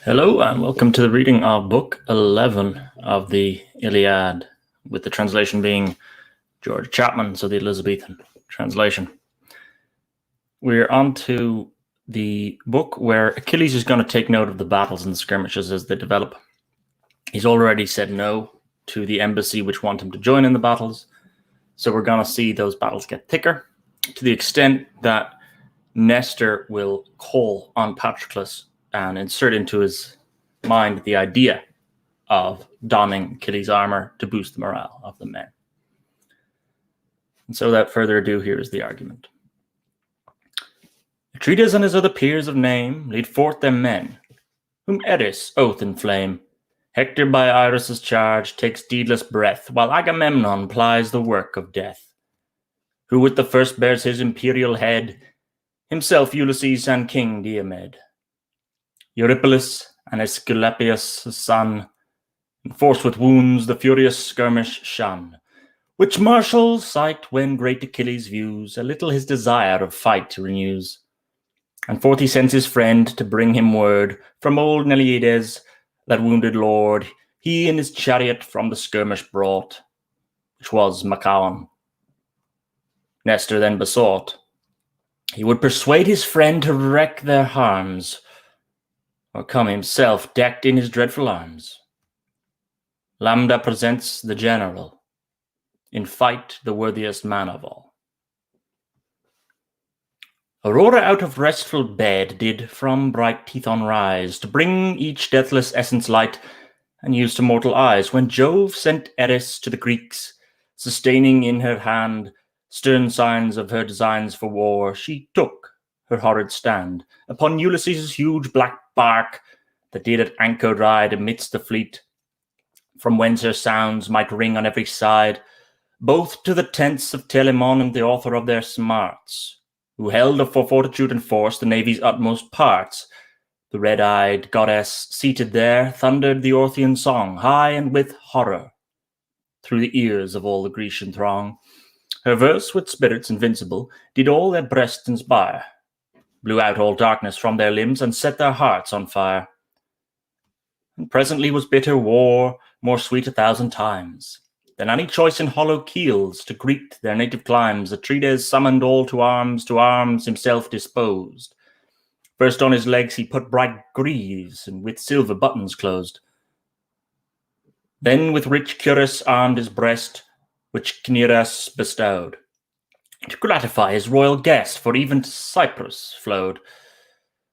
Hello and welcome to the reading of Book 11 of the Iliad, with the translation being George Chapman, so the Elizabethan translation. We're on to the book where Achilles is going to take note of the battles and the skirmishes as they develop. He's already said no to the embassy which want him to join in the battles, so we're going to see those battles get thicker to the extent that Nestor will call on Patroclus and insert into his mind the idea of donning Achilles' armor to boost the morale of the men. And so without further ado, here is the argument. Atrides and his other peers of name lead forth their men, whom Eris oath inflame. Hector by Iris' charge takes deedless breath, while Agamemnon plies the work of death. Who with the first bears his imperial head, himself Ulysses and King Diomed. Eurypylus and Aesculapius' son, enforced with wounds the furious skirmish shun, which martial sight when great Achilles views, a little his desire of fight renews. And forth he sends his friend to bring him word from old Iliad, that wounded lord, he in his chariot from the skirmish brought, which was Machaon. Nestor then besought he would persuade his friend to wreak their harms, or come himself decked in his dreadful arms. Lambda presents the general, in fight the worthiest man of all. Aurora out of restful bed did from bright Tethon rise, to bring each deathless essence light, and use to mortal eyes, when Jove sent Eris to the Greeks, sustaining in her hand stern signs of her designs for war. She took her horrid stand upon Ulysses' huge black bark, that did at anchor ride amidst the fleet, from whence her sounds might ring on every side, both to the tents of Telamon and the author of their smarts, who held for fortitude and force the navy's utmost parts. The red-eyed goddess seated there thundered the Orthian song, high and with horror, through the ears of all the Grecian throng. Her verse, with spirits invincible, did all their breasts inspire, blew out all darkness from their limbs, and set their hearts on fire. And presently was bitter war more sweet 1,000 times than any choice in hollow keels to greet their native climes. Atrides summoned all to arms himself disposed. First on his legs he put bright greaves, and with silver buttons closed. Then with rich cuirass armed his breast, which Cinyras bestowed, to gratify his royal guest, for even to Cyprus flowed.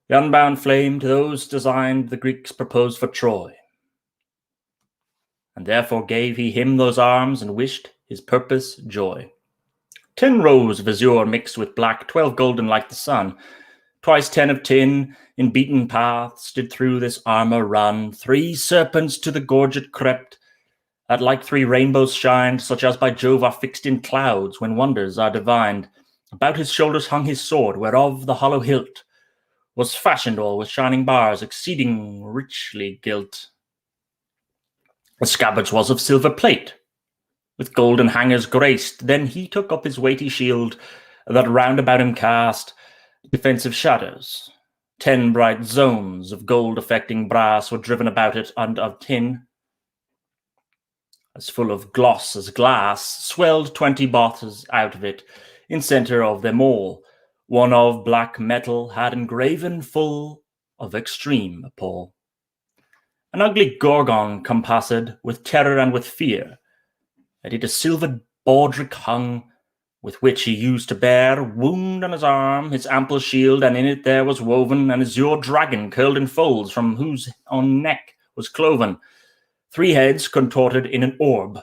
The unbound flame to those designed the Greeks proposed for Troy, and therefore gave he him those arms, and wished his purpose joy. 10 rows of azure mixed with black, 12 golden like the sun, twice 10 of tin, in beaten paths did through this armour run. 3 serpents to the gorget crept, that like 3 rainbows shined, such as by Jove are fixed in clouds when wonders are divined. About his shoulders hung his sword, whereof the hollow hilt was fashioned all with shining bars, exceeding richly gilt. The scabbard was of silver plate, with golden hangers graced. Then he took up his weighty shield, that round about him cast defensive shadows. 10 bright zones of gold affecting brass were driven about it, and of tin, as full of gloss as glass, swelled 20 bottles out of it. In centre of them all, one of black metal had engraven full of extreme appall. An ugly Gorgon compassed with terror and with fear, that it a silvered baldric hung, with which he used to bear wound on his arm, his ample shield, and in it there was woven an azure dragon curled in folds, from whose on neck was cloven 3 heads contorted in an orb,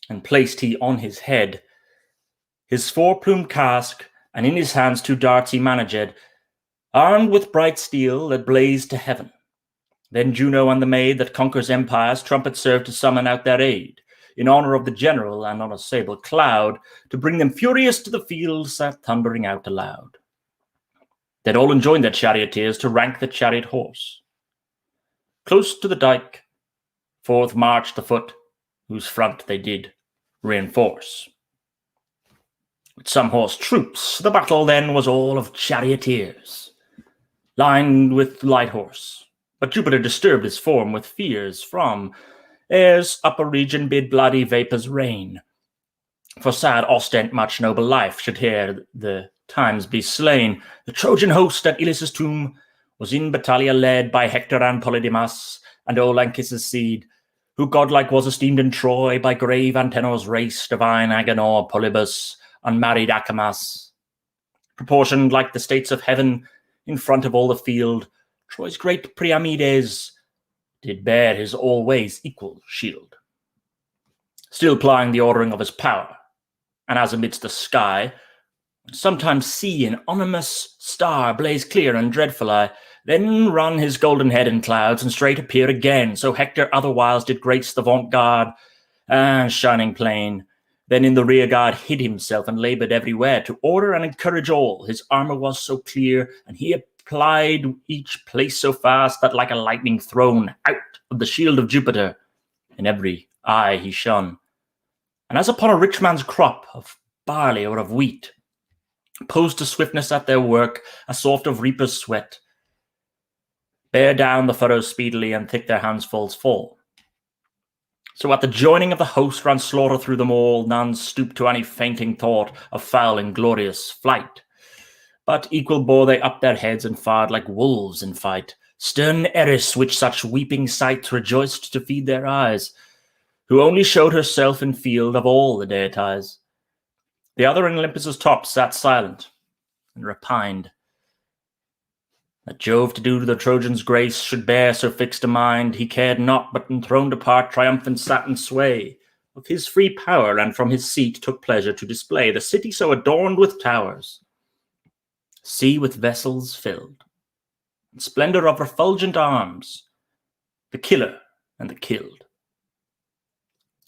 and placed he on his head his 4-plumed casque, and in his hands 2 darts he managed, armed with bright steel that blazed to heaven. Then Juno and the maid that conquers empires trumpet served to summon out their aid, in honour of the general, and on a sable cloud, to bring them furious to the field, sat thundering out aloud. Then all enjoined their charioteers to rank the chariot horse. Close to the dike forth marched the foot, whose front they did reinforce. With some horse troops, the battle then was all of charioteers, lined with light horse, But Jupiter disturbed his form with fears from air's upper region bid bloody vapours rain. For sad ostent much noble life should here the times be slain. The Trojan host at Ilyssus' tomb was in battalia led by Hector and Polydamas and old Anchises' seed, who godlike was esteemed in Troy by grave Antenor's race, divine Agenor, Polybus, unmarried Acamas. Proportioned like the states of heaven in front of all the field, Troy's great Priamides did bear his always equal shield. Still plying the ordering of his power, and as amidst the sky, sometimes see an ominous star blaze clear and dreadfully, then run his golden head in clouds, and straight appear again. So Hector otherwhiles did grace the vaunt guard and shining plain. Then in the rear guard hid himself, and laboured everywhere to order and encourage all. His armour was so clear, and he applied each place so fast, that like a lightning thrown out of the shield of Jupiter, in every eye he shone. And as upon a rich man's crop of barley or of wheat, posed to swiftness at their work, a sort of reaper's sweat, bear down the furrows speedily, and thick their handsfuls fall. So at the joining of the host ran slaughter through them all, none stooped to any fainting thought of foul and glorious flight. But equal bore they up their heads, and fared like wolves in fight. Stern Eris, which such weeping sights rejoiced to feed their eyes, who only showed herself in field of all the deities. The other in Olympus' top sat silent and repined, that Jove to do the Trojans grace should bear so fixed a mind. He cared not, but enthroned apart triumphant sat in sway of his free power, and from his seat took pleasure to display the city so adorned with towers, sea with vessels filled, and splendor of refulgent arms, the killer and the killed.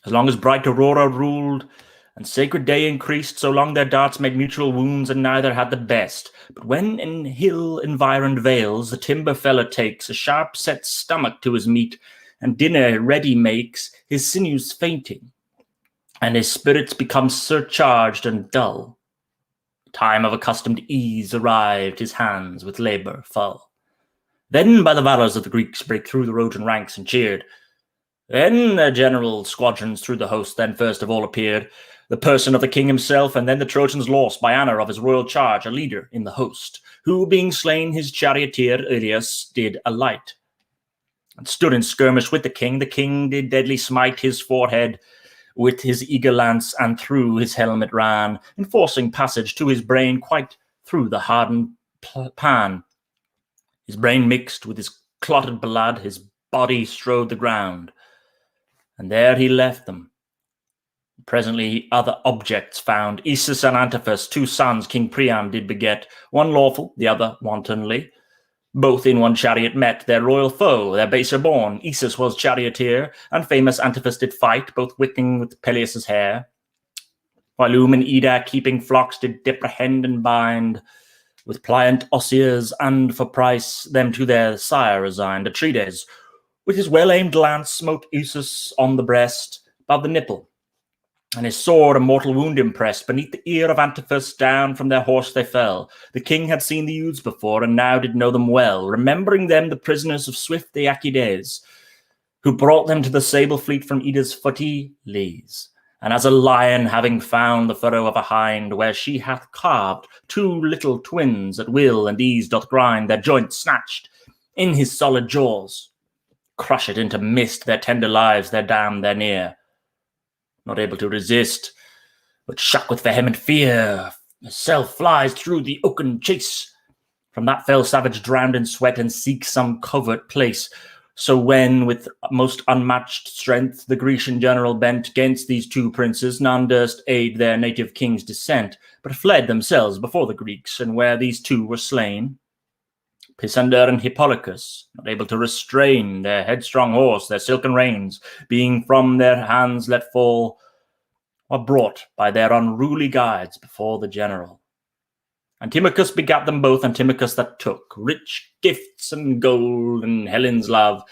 As long as bright Aurora ruled, and sacred day increased, so long their darts made mutual wounds, and neither had the best. But when in hill-environed vales the timber feller takes a sharp-set stomach to his meat, and dinner ready makes, his sinews fainting, and his spirits become surcharged and dull, time of accustomed ease arrived, his hands with labour full. Then by the valours of the Greeks break through the Trojan ranks and cheered. Then their general squadrons through the host then first of all appeared, the person of the king himself, and then the Trojans lost by honour of his royal charge a leader in the host, who being slain his charioteer Ilias did alight, and stood in skirmish with the king. The king did deadly smite his forehead with his eager lance, and through his helmet ran, enforcing passage to his brain quite through the hardened pan. His brain mixed with his clotted blood, his body strode the ground, and there he left them. Presently other objects found. Isus and Antiphus, two sons King Priam did beget, one lawful, the other wantonly. Both in one chariot met their royal foe, their baser born. Isus was charioteer, and famous Antiphus did fight, both wicking with Peleus' hair. While and Ida, keeping flocks, did deprehend and bind with pliant osiers, and for price them to their sire resigned. Atrides, with his well-aimed lance, smote Isus on the breast, above the nipple, and his sword a mortal wound impressed. Beneath the ear of Antiphus down from their horse they fell. The king had seen the youths before, and now did know them well, remembering them the prisoners of swift Achilles, who brought them to the sable fleet from Ida's footy leas. And as a lion having found the furrow of a hind, where she hath carved two little twins at will and ease doth grind, their joints snatched in his solid jaws, crush it into mist, their tender lives, their dam, their near. Not able to resist, but shock with vehement fear, herself flies through the oaken chase, from that fell savage drowned in sweat, and seeks some covert place. So when with most unmatched strength the Grecian general bent gainst these two princes, none durst aid their native king's descent, but fled themselves before the Greeks. And where these two were slain, Pisander and Hippolochus, not able to restrain their headstrong horse, their silken reins, being from their hands let fall, were brought by their unruly guides before the general. Antimachus begat them both, Antimachus that took rich gifts and gold and Helen's love,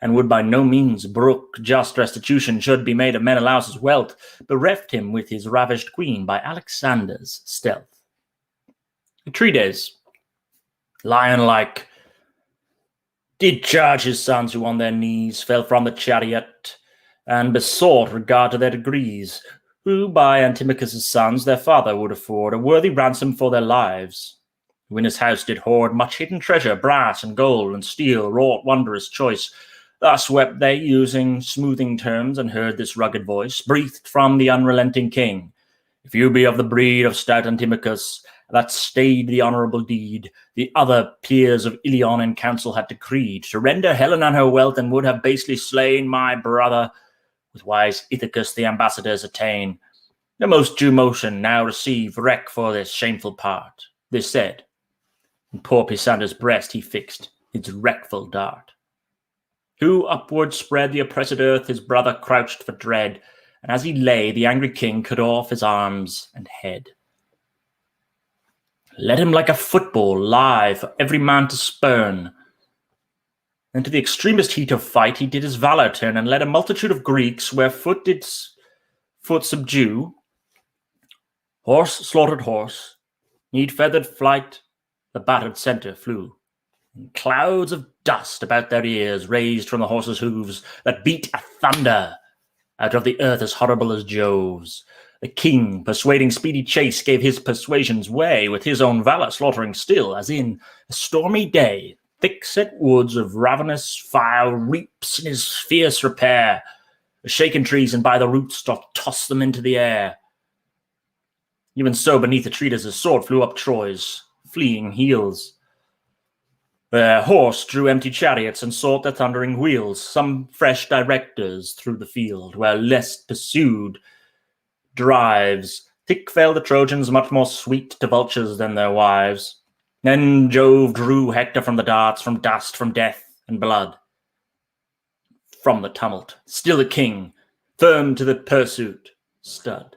and would by no means brook just restitution should be made of Menelaus' wealth, bereft him with his ravished queen by Alexander's stealth. Atrides, lion-like, did charge his sons, who on their knees fell from the chariot, and besought regard to their degrees, who by Antimachus' sons their father would afford a worthy ransom for their lives, who in his house did hoard much hidden treasure, brass and gold and steel, wrought wondrous choice. Thus wept they, using smoothing terms, and heard this rugged voice, breathed from the unrelenting king. If you be of the breed of stout Antimachus, that stayed the honourable deed, the other peers of Ilion in council had decreed, to render Helen and her wealth, and would have basely slain my brother, with wise Ithacus the ambassadors attain. The most due motion now receive wreck for this shameful part. This said, in poor Pisander's breast he fixed his wreckful dart. Who upward spread the oppressed earth, his brother crouched for dread, and as he lay, the angry king cut off his arms and head. Let him like a football lie for every man to spurn. And to the extremest heat of fight he did his valour turn, and led a multitude of Greeks where foot did foot subdue. Horse slaughtered horse, need-feathered flight, the battered centre flew. And clouds of dust about their ears raised from the horses' hooves, that beat a thunder out of the earth as horrible as Jove's. The king, persuading speedy chase, gave his persuasions way, with his own valour slaughtering still, as in a stormy day, thick-set woods of ravenous fire reaps in his fierce repair. The shaken trees and by the roots doth toss them into the air. Even so beneath Atreides' sword flew up Troy's fleeing heels. Their horse drew empty chariots and sought their thundering wheels, some fresh directors through the field, where less pursued drives. Thick fell the Trojans, much more sweet to vultures than their wives. Then Jove drew Hector from the darts, from dust, from death and blood. From the tumult, still the king, firm to the pursuit, stood.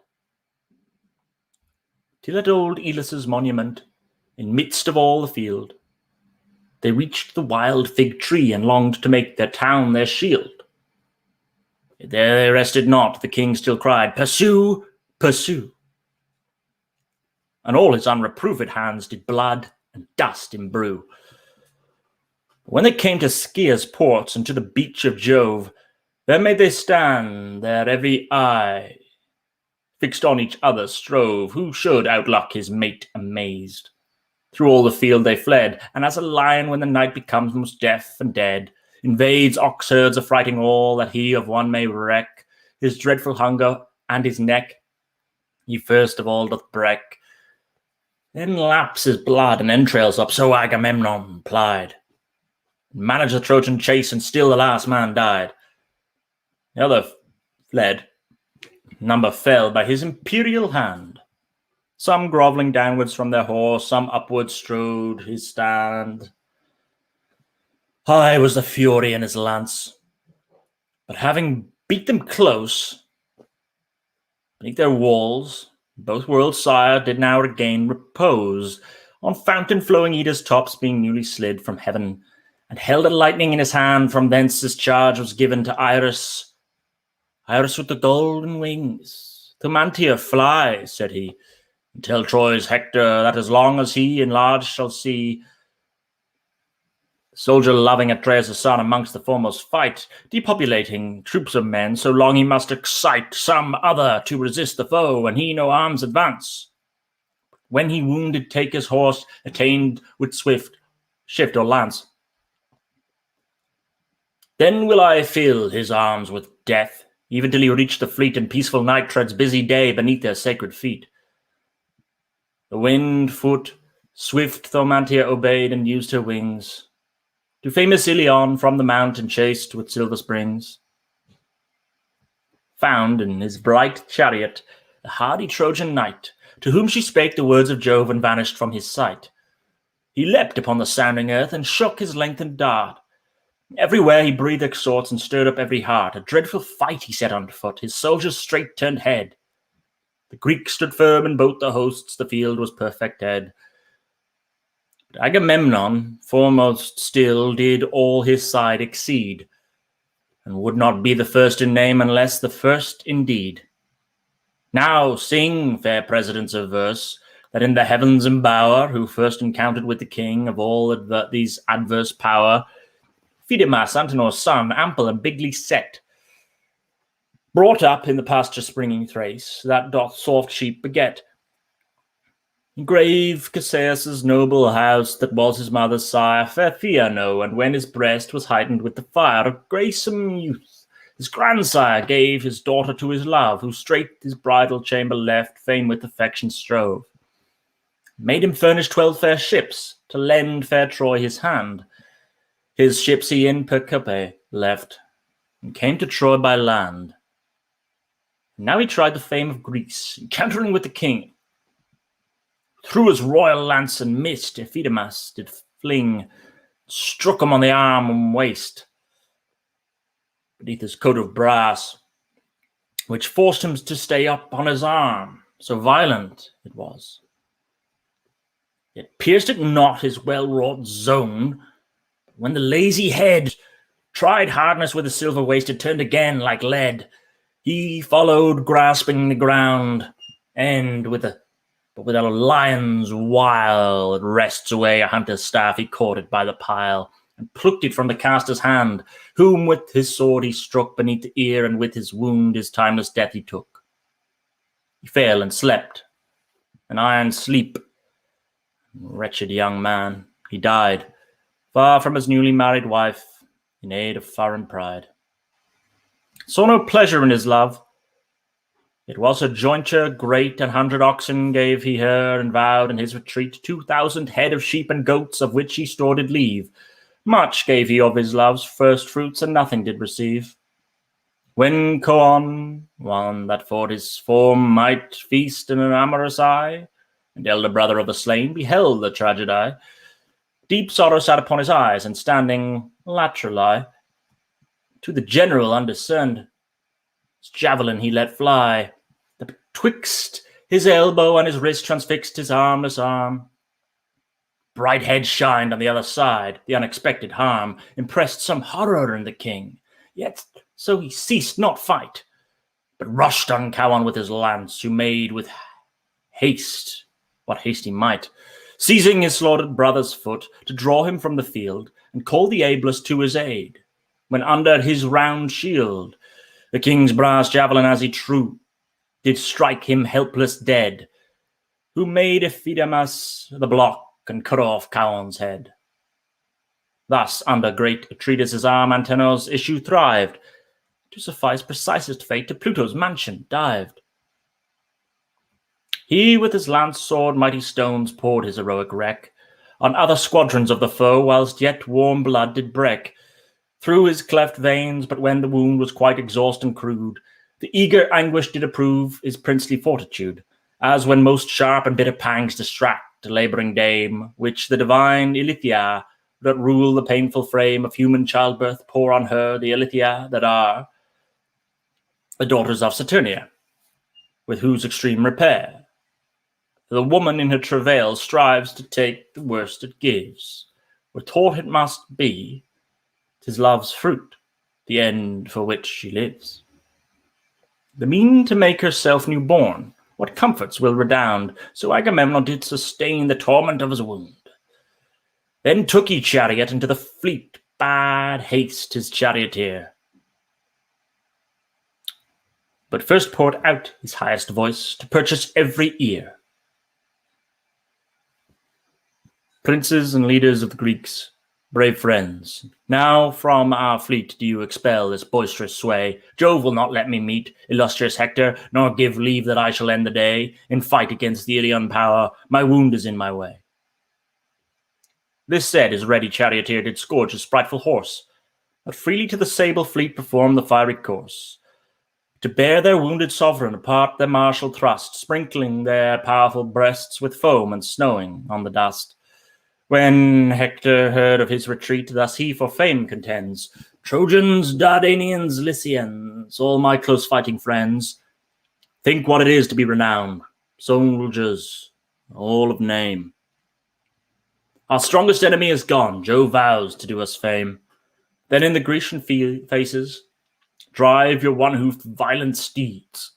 Till at old Elis's monument, in midst of all the field, they reached the wild fig tree, and longed to make their town their shield. Yet there they rested not, the king still cried, Pursue, pursue. And all his unreproved hands did blood and dust imbrue. When they came to Scia's ports, and to the beach of Jove, there made they stand, their every eye fixed on each other strove, who should outluck his mate amazed. Through all the field they fled, and as a lion when the night becomes most deaf and dead, invades ox herds affrighting all, that he of one may wreck, his dreadful hunger and his neck he first of all doth break. Then laps his blood and entrails up, so Agamemnon plied, and managed the Trojan chase, and still the last man died. The other fled, number fell by his imperial hand. Some grovelling downwards from their horse, some upwards strode his stand. High was the fury in his lance, but having beat them close, beneath their walls, both worlds' sire did now regain repose, on fountain-flowing Ida's tops being newly slid from heaven, and held a lightning in his hand. From thence his charge was given to Iris. Iris with the golden wings. To Mantia fly, said he, and tell Troy's Hector that as long as he enlarged shall see, soldier-loving Atreus' son amongst the foremost fight, depopulating troops of men, so long he must excite some other to resist the foe, and he no arms advance. When he wounded take his horse, attained with swift shift or lance, then will I fill his arms with death, even till he reach the fleet, and peaceful night treads busy day beneath their sacred feet. The wind foot, swift Thaumantia obeyed, and used her wings to famous Ilion from the mountain chased with silver springs. Found in his bright chariot the hardy Trojan knight, to whom she spake the words of Jove, and vanished from his sight. He leapt upon the sounding earth, and shook his lengthened dart. Everywhere he breathed exhorts, and stirred up every heart. A dreadful fight he set on foot, his soldiers straight turned head. The Greeks stood firm in both the hosts, the field was perfect dead. But Agamemnon, foremost still, did all his side exceed, and would not be the first in name, unless the first in deed. Now sing, fair presidents of verse, that in the heavens embower, who first encountered with the king of all these adverse power, Pheidippas, Antenor's son, ample and bigly set, brought up in the pasture-springing Thrace, that doth soft sheep beget. Grave Caseus' noble house, that was his mother's sire, fair Theano, and when his breast was heightened with the fire of gracesome youth, his grandsire gave his daughter to his love, who straight his bridal chamber left, fain with affection strove. Made him furnish 12 fair ships, to lend fair Troy his hand. His ships he in Percope left, and came to Troy by land. Now he tried the fame of Greece, encountering with the king. Through his royal lance and mist, Pheidippas did fling, struck him on the arm and waist, beneath his coat of brass, which forced him to stay up on his arm, so violent it was. Yet pierced it not his well-wrought zone, but when the lazy head tried hardness with the silver waist, it turned again like lead. He followed, grasping the ground, and with a lion's wile, it wrests away a hunter's staff. He caught it by the pile, and plucked it from the caster's hand, whom with his sword he struck beneath the ear, and with his wound his timeless death he took. He fell and slept, an iron sleep. Wretched young man, he died, far from his newly married wife, in aid of foreign pride. Saw no pleasure in his love. It was a jointure great, 100 oxen gave he her, and vowed in his retreat 2,000 head of sheep and goats, of which he store did leave. Much gave he of his love's first fruits, and nothing did receive. When Coon, one that for his form might feast in an amorous eye, and elder brother of the slain, beheld the tragedy, deep sorrow sat upon his eyes, and standing laterally to the general undiscerned, his javelin he let fly, that betwixt his elbow and his wrist transfixed his armless arm. Bright head shined on the other side. The unexpected harm impressed some horror in the king, yet so he ceased not fight, but rushed on Cowan with his lance, who made with haste what haste he might, seizing his slaughtered brother's foot, to draw him from the field, and call the ablest to his aid. When under his round shield the king's brass javelin as he drew did strike him helpless dead, who made Pheidippas the block and cut off Cowan's head. Thus under great Atreides' arm Antenor's issue thrived, to suffice precisest fate to Pluto's mansion dived. He with his lance sword mighty stones poured his heroic wreck on other squadrons of the foe, whilst yet warm blood did break through his cleft veins. But when the wound was quite exhaust and crude, the eager anguish did approve his princely fortitude, as when most sharp and bitter pangs distract a labouring dame, which the divine Iliad that rule the painful frame of human childbirth pour on her the Iliad that are the daughters of Saturnia, with whose extreme repair the woman in her travail strives to take the worst it gives, where taught it must be, 'tis love's fruit, the end for which she lives. The mean to make herself new born, what comforts will redound? So Agamemnon did sustain the torment of his wound. Then took he chariot, and to the fleet bade haste his charioteer, but first poured out his highest voice to purchase every ear. Princes and leaders of the Greeks, brave friends, now from our fleet do you expel this boisterous sway. Jove will not let me meet illustrious Hector, nor give leave that I shall end the day in fight against the Ilian power. My wound is in my way. This said, his ready charioteer did scourge his spriteful horse, but freely to the sable fleet performed the fiery course, to bear their wounded sovereign apart their martial thrust, sprinkling their powerful breasts with foam and snowing on the dust. When Hector heard of his retreat, thus he for fame contends: Trojans, Dardanians, Lycians, all my close fighting friends, think what it is to be renowned, soldiers, all of name. Our strongest enemy is gone, Jove vows to do us fame. Then in the Grecian faces, drive your one-hoofed violent steeds,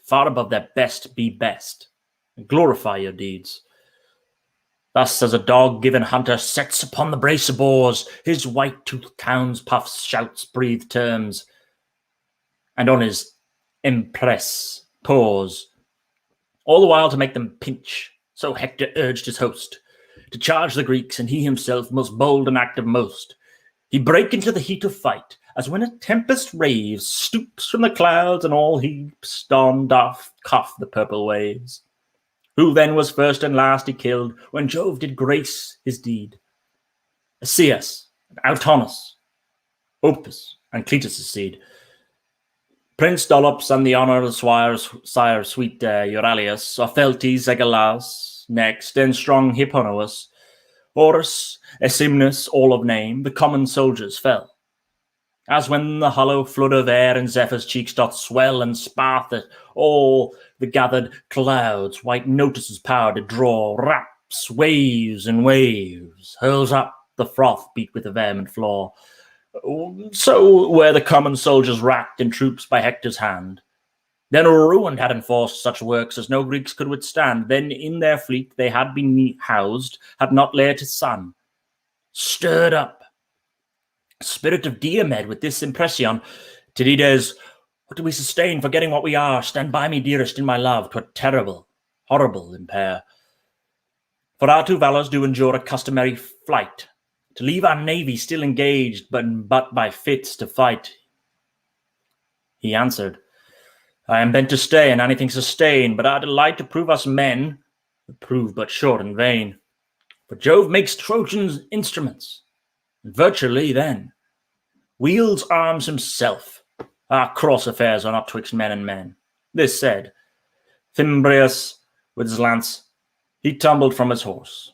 far above their best be best, and glorify your deeds. Thus as a dog-given hunter sets upon the brace of boars, his white-toothed hounds puffs, shouts, breathe terms, and on his impress pause, all the while to make them pinch. So Hector urged his host to charge the Greeks, and he himself, most bold and active most, he brake into the heat of fight, as when a tempest raves, stoops from the clouds, and all heaps down doth cuff the purple waves. Who then was first and last he killed, when Jove did grace his deed? Asius, and Autonus, Opus, and Cletus' seed. Prince Dolops and the honour of the sire sweet Euryalus, Opheltes, Egalas, next, then strong Hipponous, Horus, Asimnus, all of name, the common soldiers fell. As when the hollow flood of air in Zephyr's cheeks doth swell and sparth all the gathered clouds, white Notus' power to draw, raps, waves and waves, hurls up the froth beat with the vehement flaw. So were the common soldiers racked in troops by Hector's hand. Then ruined had enforced such works as no Greeks could withstand. Then in their fleet they had been housed, had not laid his son. Stirred up, spirit of Diomed with this impression, Tydides, what do we sustain, forgetting what we are? Stand by me, dearest, in my love, 'twere terrible, horrible impair. For our two valours do endure a customary flight, to leave our navy still engaged, but by fits to fight. He answered, I am bent to stay, and anything sustain, but our delight to prove us men, prove but short and vain. For Jove makes Trojans instruments, and virtually then wields arms himself. Our cross affairs are not twixt men and men. This said, Thymbraeus with his lance, he tumbled from his horse.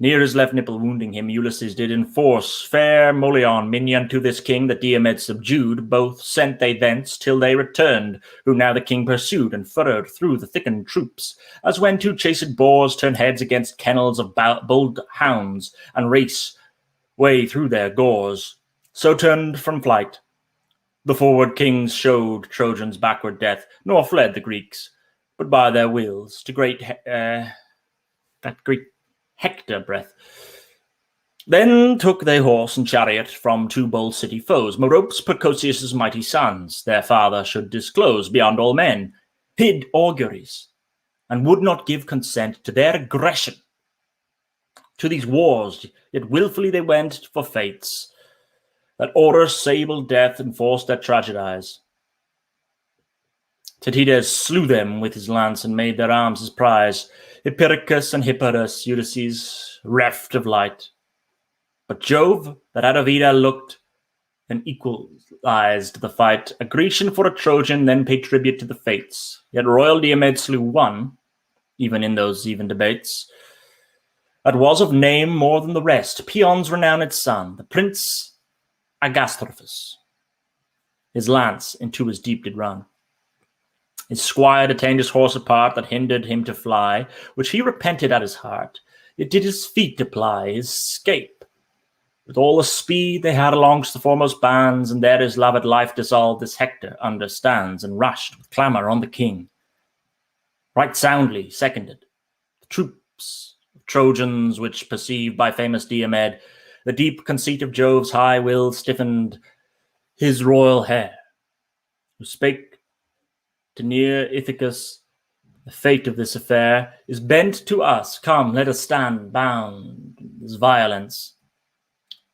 Near his left nipple wounding him, Ulysses did enforce fair Molion, minion to this king that Diomed subdued. Both sent they thence till they returned, whom now the king pursued and furrowed through the thickened troops, as when two chased boars turn heads against kennels of bold hounds and race way through their gores. So turned from flight, the forward kings showed Trojans backward death, nor fled the Greeks, but by their wills to great Hector breath. Then took they horse and chariot from two bold city foes, Meropes, Percosius' mighty sons, their father should disclose beyond all men, hid auguries, and would not give consent to their aggression. To these wars, yet wilfully they went for fates, that order sable death enforced their tragedies. Tydides slew them with his lance and made their arms his prize. Hippicus and Hipparus, Ulysses, reft of light. But Jove, that out of Ida looked and equalized the fight, a Grecian for a Trojan, then paid tribute to the fates. Yet royal Diomed slew one, even in those even debates, that was of name more than the rest, Paeon's renowned son, the prince Agastrophus. His lance into his deep did run. His squire detained his horse apart, that hindered him to fly, which he repented at his heart, yet did his feet apply his scape. With all the speed they had alongst the foremost bands, and there his loved life dissolved, this Hector understands, and rushed with clamour on the king. Right soundly seconded the troops of Trojans, which perceived by famous Diomed the deep conceit of Jove's high will, stiffened his royal hair, who spake to near Ithacus, the fate of this affair is bent to us. Come, let us stand bound this violence.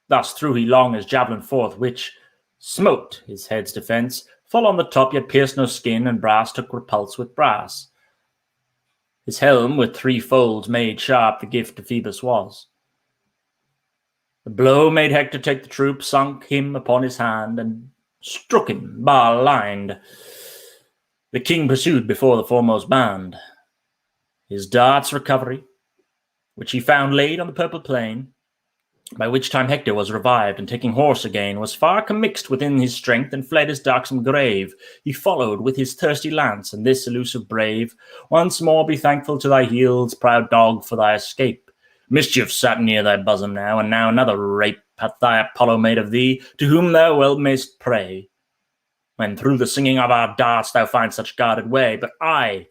Thus threw he long his javelin forth, which smote his head's defence, full on the top, yet pierced no skin, and brass took repulse with brass. His helm with 3 folds made sharp the gift of Phoebus was. The blow made Hector take the troop, sunk him upon his hand, and struck him bar-lined. The king pursued before the foremost band. His dart's recovery, which he found laid on the purple plain, by which time Hector was revived, and taking horse again, was far commixed within his strength, and fled his darksome grave. He followed with his thirsty lance, and this elusive brave, once more be thankful to thy heels, proud dog, for thy escape. Mischief sat near thy bosom now, and now another rape hath thy Apollo made of thee, to whom thou well mayst pray, when through the singing of our darts thou find such guarded way. But I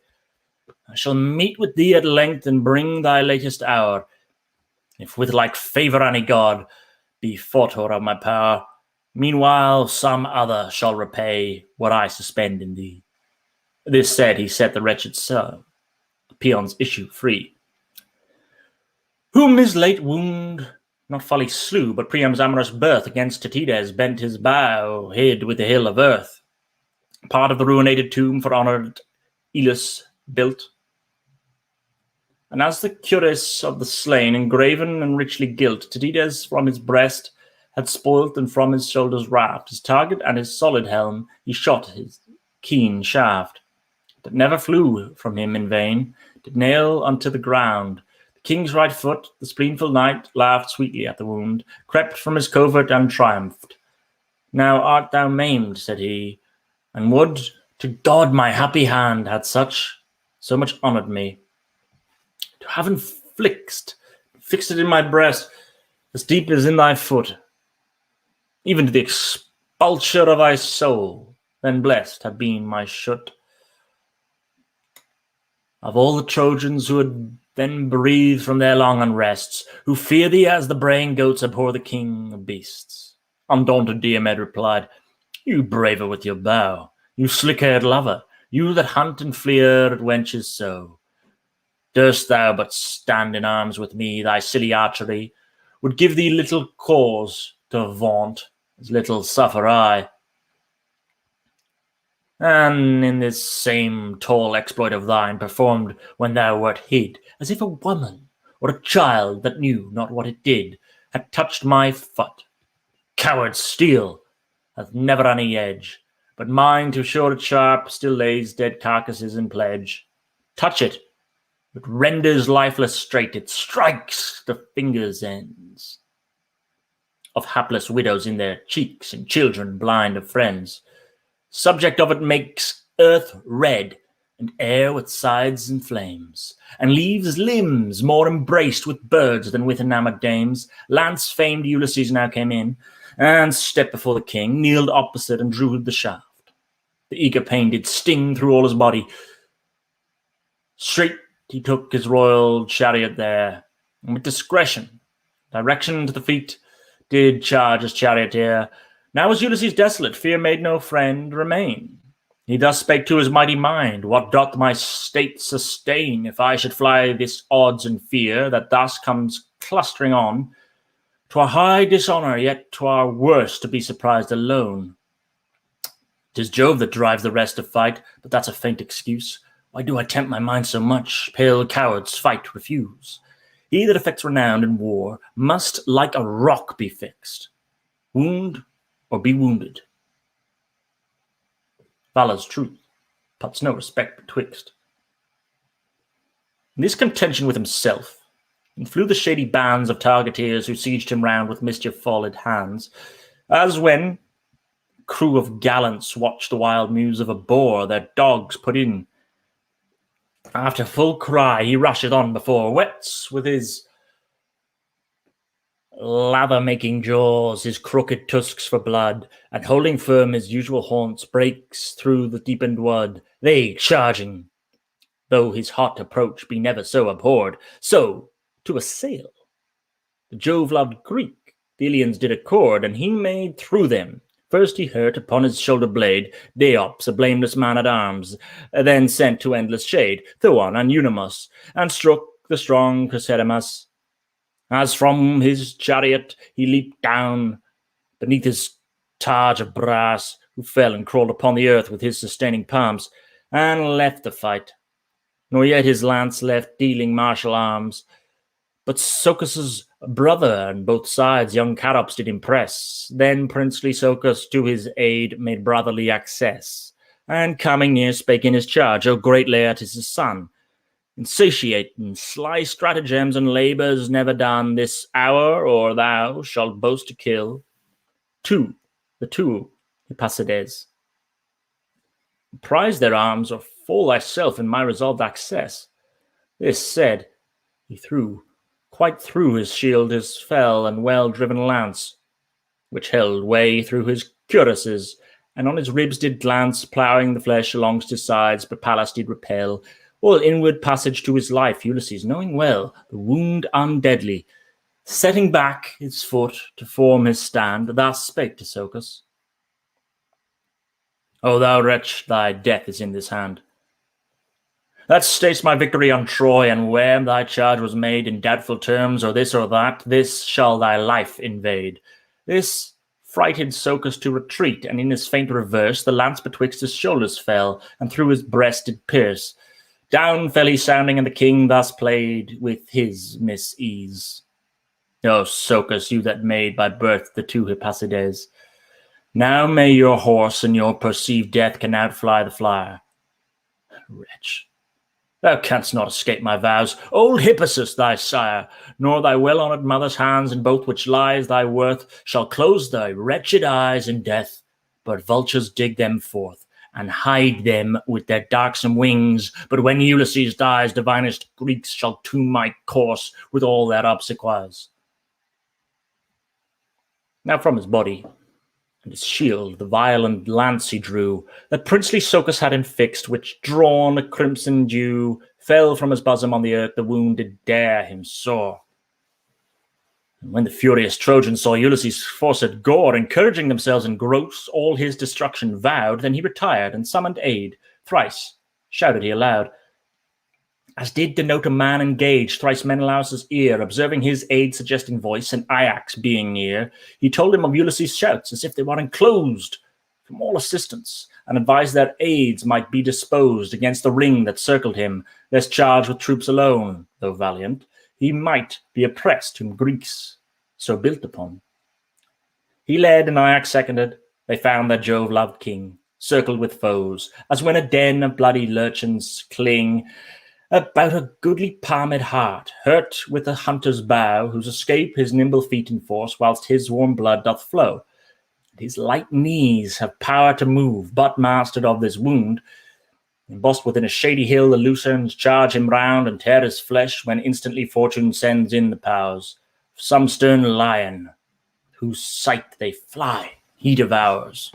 I shall meet with thee at length and bring thy latest hour, if with like favour any god be fautor of my power. Meanwhile some other shall repay what I suspend in thee. This said, he set the wretched peon's issue free, whom his late wound not folly slew, but Priam's amorous birth against Tetides bent his bow, hid with a hill of earth. Part of the ruinated tomb for honoured Iliad built. And as the cuirass of the slain, engraven and richly gilt, Tetides from his breast had spoilt, and from his shoulders raft, his target and his solid helm, he shot his keen shaft, that never flew from him in vain, did nail unto the ground. The king's right foot, the spleenful knight, laughed sweetly at the wound, crept from his covert and triumphed. Now art thou maimed, said he, and would to God my happy hand had so much honoured me, to have fixed it in my breast, as deep as in thy foot, even to the expulture of thy soul, then blessed had been my shoot. Of all the Trojans who had then breathed from their long unrests, who fear thee as the braying goats abhor the king of beasts, undaunted Diomed replied, You braver with your bow, you slick-haired lover, you that hunt and fleer at wenches so. Durst thou but stand in arms with me, thy silly archery would give thee little cause to vaunt, as little suffer I. And in this same tall exploit of thine, performed when thou wert hid, as if a woman or a child that knew not what it did, had touched my foot. Coward steel hath never any edge, but mine, to show it sharp, still lays dead carcasses in pledge. Touch it, it renders lifeless straight, it strikes the fingers' ends of hapless widows in their cheeks, and children blind of friends. Subject of it makes earth red, and air with sides and flames, and leaves limbs more embraced with birds than with enamoured dames. Lance-famed Ulysses now came in, and stepped before the king, kneeled opposite, and drew the shaft. The eager pain did sting through all his body. Straight he took his royal chariot there, and with discretion, direction to the feet, did charge his charioteer. Now was Ulysses desolate, fear made no friend remain. He thus spake to his mighty mind, What doth my state sustain, if I should fly this odds and fear, that thus comes clustering on? 'Twere high dishonour, yet 'twere worse to be surprised alone. 'Tis Jove that drives the rest to fight, but that's a faint excuse. Why do I tempt my mind so much? Pale cowards fight refuse. He that affects renown in war must like a rock be fixed. Wound or be wounded. Valor's truth puts no respect betwixt. In this contention with himself, and flew the shady bands of targeteers who sieged him round with mischief-followed hands, as when a crew of gallants watch the wild muse of a boar, their dogs put in. After full cry he rusheth on before, wets with his lather-making jaws his crooked tusks for blood, and holding firm his usual haunts, breaks through the deepened wood, they charging, though his hot approach be never so abhorred, so to assail. The Jove-loved Greek the Ilians did accord, and he made through them. First he hurt upon his shoulder blade Deops, a blameless man-at-arms, then sent to endless shade Thoon and Eunomus, and struck the strong Chrysedemus. As from his chariot he leaped down beneath his targe of brass, who fell and crawled upon the earth with his sustaining palms, and left the fight, nor yet his lance left dealing martial arms. But Socus's brother and both sides young Charops did impress. Then princely Socus to his aid made brotherly access, and coming near spake in his charge, O great Laertes' son, insatiate in sly stratagems and labours never done, this hour or thou shalt boast to kill the two Hippacides. Prize their arms, or fall thyself in my resolved access. This said, he threw quite through his shield his fell and well-driven lance, which held way through his cuirasses, and on his ribs did glance, ploughing the flesh alongst his sides, but Pallas did repel, All inward passage to his life, Ulysses, knowing well the wound undeadly, setting back his foot to form his stand, thus spake to Socus. O thou wretch, thy death is in this hand. That states my victory on Troy, and where thy charge was made in doubtful terms, or this or that, this shall thy life invade. This frighted Socus to retreat, and in his faint reverse the lance betwixt his shoulders fell, and through his breast did pierce. Down fell he sounding, and the king thus played with his mis-ease. O Socus, you that made by birth the two Hippacides, now may your horse and your perceived death can outfly the flyer. Wretch, thou canst not escape my vows. Old Hippasus, thy sire, nor thy well-honoured mother's hands, in both which lies thy worth, shall close thy wretched eyes in death, but vultures dig them forth, and hide them with their darksome wings. But when Ulysses dies, divinest Greeks shall tune my course with all their obsequies. Now from his body and his shield the violent lance he drew, that princely Socus had him fixed, which, drawn a crimson dew, fell from his bosom on the earth. The wound did dare him sore. And when the furious Trojans saw Ulysses' forced gore, encouraging themselves in gross, all his destruction vowed, then he retired and summoned aid. Thrice shouted he aloud, as did denote a man engaged. Thrice Menelaus' ear, observing his aid-suggesting voice, and Ajax being near, he told him of Ulysses' shouts, as if they were enclosed from all assistance, and advised their aids might be disposed against the ring that circled him, lest charged with troops alone, though valiant, he might be oppressed whom Greeks so built upon. He led, and Ajax seconded. They found their Jove-loved king, circled with foes, as when a den of bloody lurchins cling about a goodly palmed heart, hurt with a hunter's bow, whose escape his nimble feet enforce, whilst his warm blood doth flow. And his light knees have power to move, but mastered of this wound, embossed within a shady hill, the Lucerne charge him round, and tear his flesh, when instantly fortune sends in the powers of some stern lion, whose sight they fly, he devours.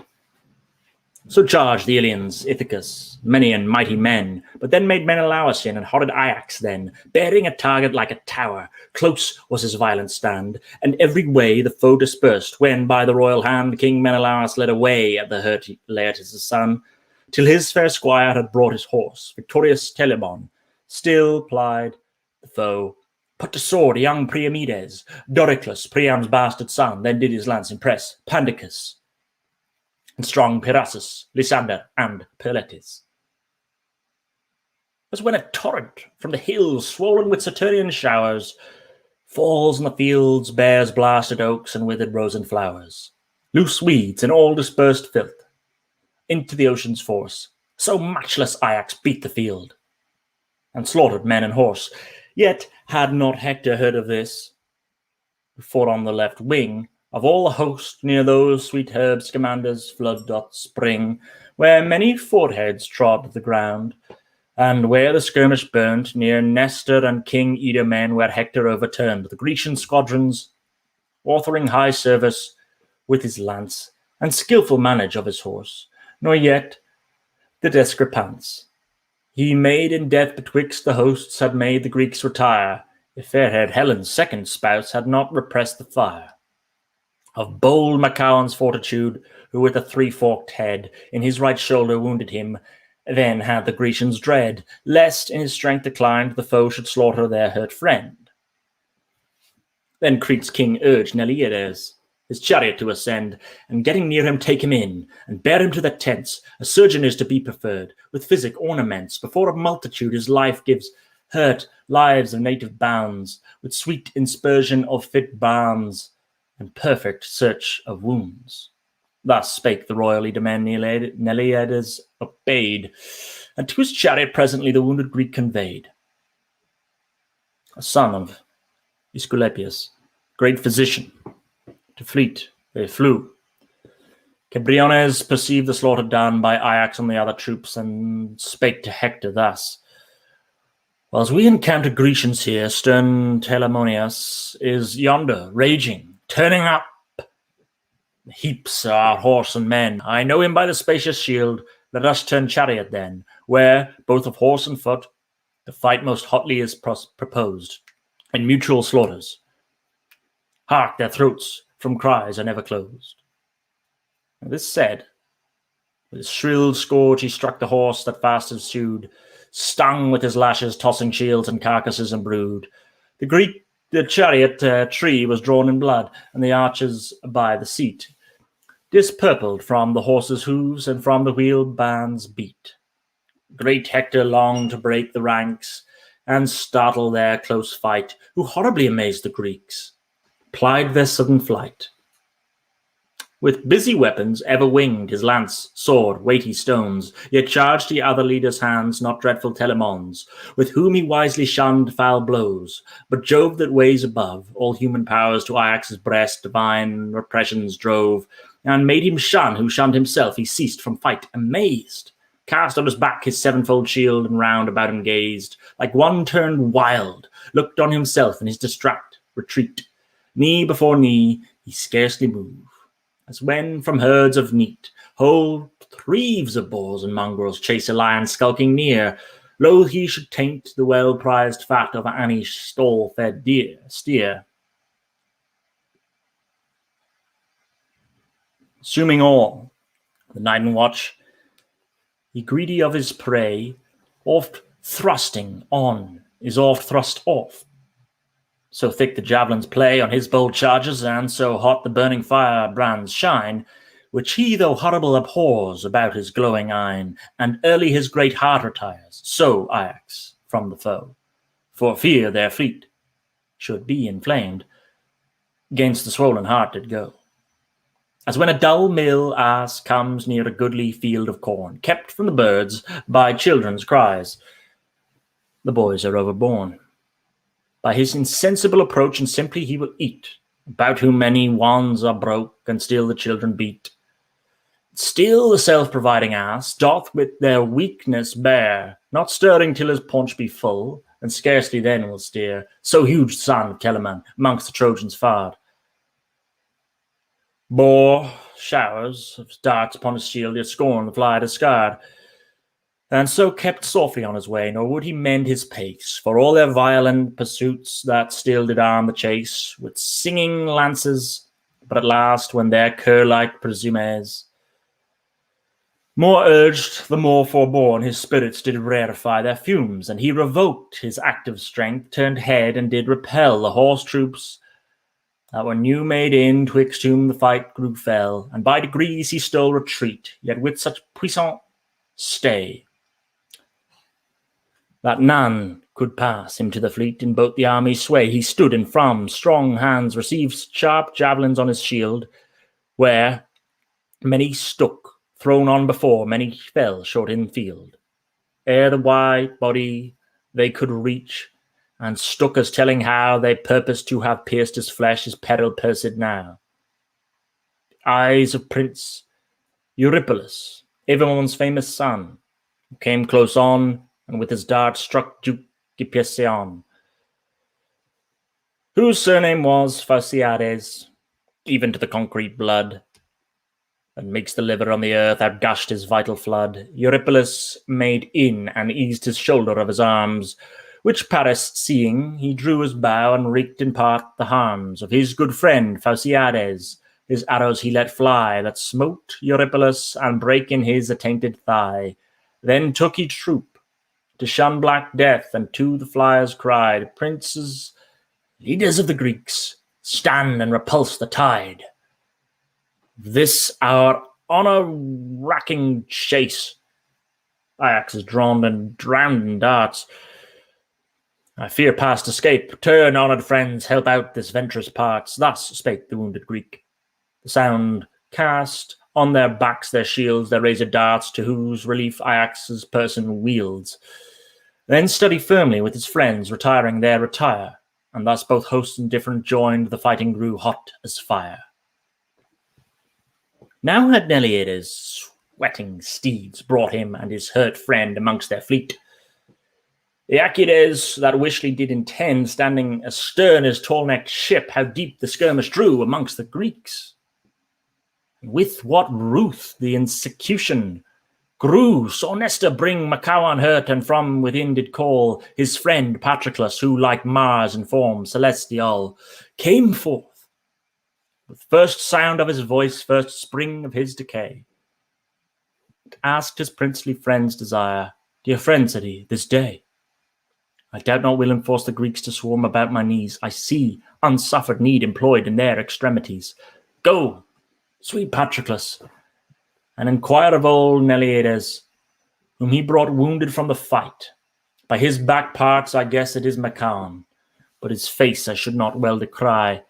So charged the Ilians, Ithacus, many and mighty men, but then made Menelaus in, and horrid Ajax then, bearing a target like a tower. Close was his violent stand, and every way the foe dispersed, when by the royal hand King Menelaus led away at the hurt Laertes' son, till his fair squire had brought his horse, victorious Telamon, still plied the foe. Put to sword young Priamides, Doricles, Priam's bastard son, then did his lance impress Pandicus, and strong Pyrrhasus, Lysander, and Perletes. As when a torrent from the hills, swollen with Saturnian showers, falls on the fields, bears blasted oaks and withered rose and flowers, loose weeds and all dispersed filth, into the ocean's force, so matchless Ajax beat the field, and slaughtered men and horse. Yet had not Hector heard of this, who fought on the left wing, of all the host, near those sweet herbs Scamander's flood doth spring, where many foreheads trod the ground, and where the skirmish burnt, near Nestor and King Idamen, where Hector overturned the Grecian squadrons, offering high service with his lance, and skilful manage of his horse, nor yet the discrepance he made in death betwixt the hosts had made the Greeks retire, if fair-haired Helen's second spouse had not repressed the fire of bold Machaon's fortitude, who with a three-forked head in his right shoulder wounded him. Then had the Grecians dread, lest in his strength declined the foe should slaughter their hurt friend. Then Crete's king urged Iliad his chariot to ascend, and getting near him take him in, and bear him to the tents. A surgeon is to be preferred, with physic ornaments. Before a multitude his life gives hurt lives of native bounds, with sweet inspersion of fit balms, and perfect search of wounds. Thus spake the royal Agamemnon. Iliad obeyed, and to his chariot presently the wounded Greek conveyed. A son of Aesculapius, great physician, to fleet they flew. Cebriones perceived the slaughter done by Ajax and the other troops, and spake to Hector thus: Whilst we encounter Grecians here, stern Telamonius is yonder, raging, turning up heaps our horse and men. I know him by the spacious shield. Let us turn chariot then, where, both of horse and foot, The fight most hotly is proposed, in mutual slaughters. Hark, their throats from cries are never closed. And this said, with his shrill scourge he struck the horse that fast ensued, stung with his lashes, tossing shields and carcasses and brood. The chariot tree was drawn in blood, and the archers by the seat dispurpled from the horses' hooves and from the wheel bands beat. Great Hector longed to break the ranks and startle their close fight, who horribly amazed the Greeks, plied their sudden flight. With busy weapons ever winged his lance, sword, weighty stones, yet charged he other leaders' hands, not dreadful Telamons, with whom he wisely shunned foul blows. But Jove that weighs above all human powers to Ajax's breast divine repressions drove, and made him shun who shunned himself. He ceased from fight amazed, cast on his back his sevenfold shield, and round about him gazed, like one turned wild, looked on himself in his distract retreat. Knee before knee he scarcely moved, as when from herds of neat whole threaves of boars and mongrels chase a lion skulking near, loath he should taint the well-prized fat of any stall-fed steer. Assuming all, the night and watch, he greedy of his prey, oft thrusting on is oft thrust off. So thick the javelins play on his bold charges, and so hot the burning firebrands shine, which he, though horrible, abhors about his glowing eyne, and early his great heart retires, so Ajax from the foe, for fear their fleet should be inflamed, gainst the swollen heart did go. As when a dull mill ass comes near a goodly field of corn, kept from the birds by children's cries, the boys are overborne. By his insensible approach, and simply he will eat, about whom many wands are broke, and still the children beat. Still the self-providing ass doth with their weakness bear, not stirring till his paunch be full, and scarcely then will steer, so huge the son of Telamon amongst the Trojans fared. Bore showers of darts upon his shield, yet scorned the fly discard, and so kept softly on his way, nor would he mend his pace, for all their violent pursuits that still did arm the chase with singing lances. But at last, when their cur-like presumes more urged, the more forborne, his spirits did rarefy their fumes, and he revoked his active strength, turned head, and did repel the horse troops that were new made in, twixt whom the fight grew fell, and by degrees he stole retreat, yet with such puissant stay that none could pass him to the fleet. In both the army's sway he stood, and from strong hands received sharp javelins on his shield, where many stuck, thrown on before, many fell short in field. Ere the wide body they could reach, and stuck as telling how they purposed to have pierced his flesh, his peril pursed now. The eyes of Prince Eurypylus, Agamemnon's famous son, who came close on, and with his dart struck Duke Hippiasion, whose surname was Phausiades, even to the concrete blood, and makes the liver on the earth outgushed his vital flood. Eurypylus made in and eased his shoulder of his arms, which Paris seeing, he drew his bow and wreaked in part the harms of his good friend Phausiades. His arrows he let fly, that smote Eurypylus and brake in his attainted thigh. Then took he troop to shun black death, and to the flyers cried, Princes, leaders of the Greeks, stand and repulse the tide. This our honor-racking chase, Ajax is drawn and drowned in darts. I fear past escape. Turn, honoured friends, help out this venturous parts. Thus spake the wounded Greek. The sound cast on their backs their shields, their razor darts, to whose relief Ajax's person wields. Then study firmly with his friends, retiring there retire, and thus both hosts indifferent joined, the fighting grew hot as fire. Now had Iliad's sweating steeds brought him and his hurt friend amongst their fleet. The Achilles that wishly did intend, standing astern his tall-necked ship, how deep the skirmish drew amongst the Greeks. With what ruth the execution Grew, saw Nestor bring Machaon hurt, and from within did call his friend Patroclus, who, like Mars in form celestial, came forth with first sound of his voice, first spring of his decay. Asked his princely friend's desire. Dear friend, said he, this day I doubt not will enforce the Greeks to swarm about my knees. I see unsuffered need employed in their extremities. Go, sweet Patroclus, and inquire of old Iliad, whom he brought wounded from the fight. By his back parts I guess it is Machaon, but his face I should not well decry.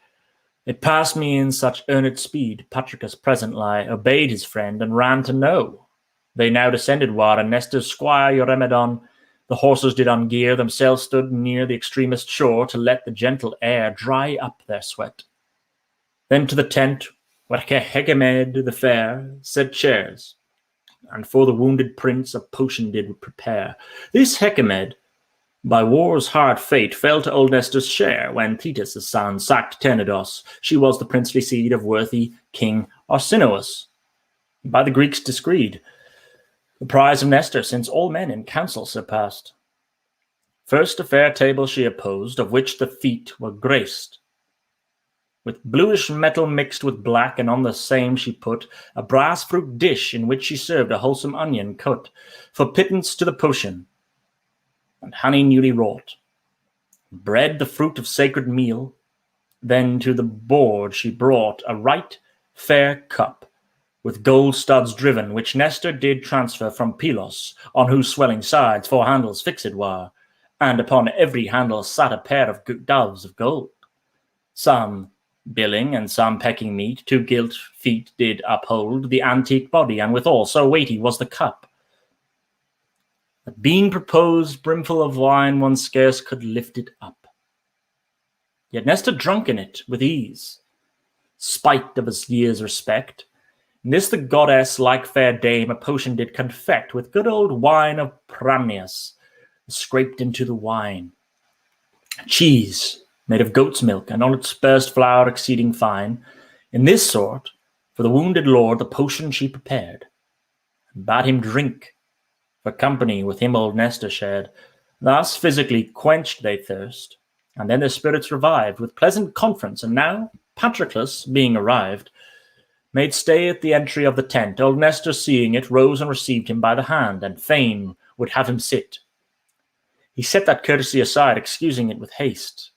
It passed me in such earnest speed, Patroclus present lie, obeyed his friend, and ran to know. They now descended war, and Nestor's squire Eurymedon, the horses did ungear, themselves stood near the extremest shore, to let the gentle air dry up their sweat. Then to the tent, where Hecamed the fair set chairs, and for the wounded prince a potion did prepare. This Hecamed, by war's hard fate, fell to old Nestor's share, when Thetis' son sacked Tenedos. She was the princely seed of worthy King Arsinous, by the Greeks discreed, the prize of Nestor, since all men in council surpassed. First a fair table she opposed, of which the feet were graced with bluish metal mixed with black, and on the same she put a brass fruit dish, in which she served a wholesome onion cut, for pittance to the potion, and honey newly wrought, bread the fruit of sacred meal. Then to the board she brought a right fair cup, with gold studs driven, which Nestor did transfer from Pylos, on whose swelling sides 4 handles fixed were, and upon every handle sat a pair of doves of gold. Some billing and some pecking meat, 2 gilt feet did uphold the antique body, and withal so weighty was the cup, that being proposed brimful of wine, one scarce could lift it up. Yet Nestor drunk in it with ease, spite of his year's respect. In this the goddess, like fair dame, a potion did confect, with good old wine of Pramnius, scraped into the wine. Cheese, made of goat's milk, and on its burst flour exceeding fine. In this sort, for the wounded lord, the potion she prepared, and bade him drink, for company with him old Nestor shared. Thus physically quenched they thirst, and then their spirits revived, with pleasant conference. And now, Patroclus being arrived, made stay at the entry of the tent. Old Nestor, seeing it, rose and received him by the hand, and fain would have him sit. He set that courtesy aside, excusing it with haste,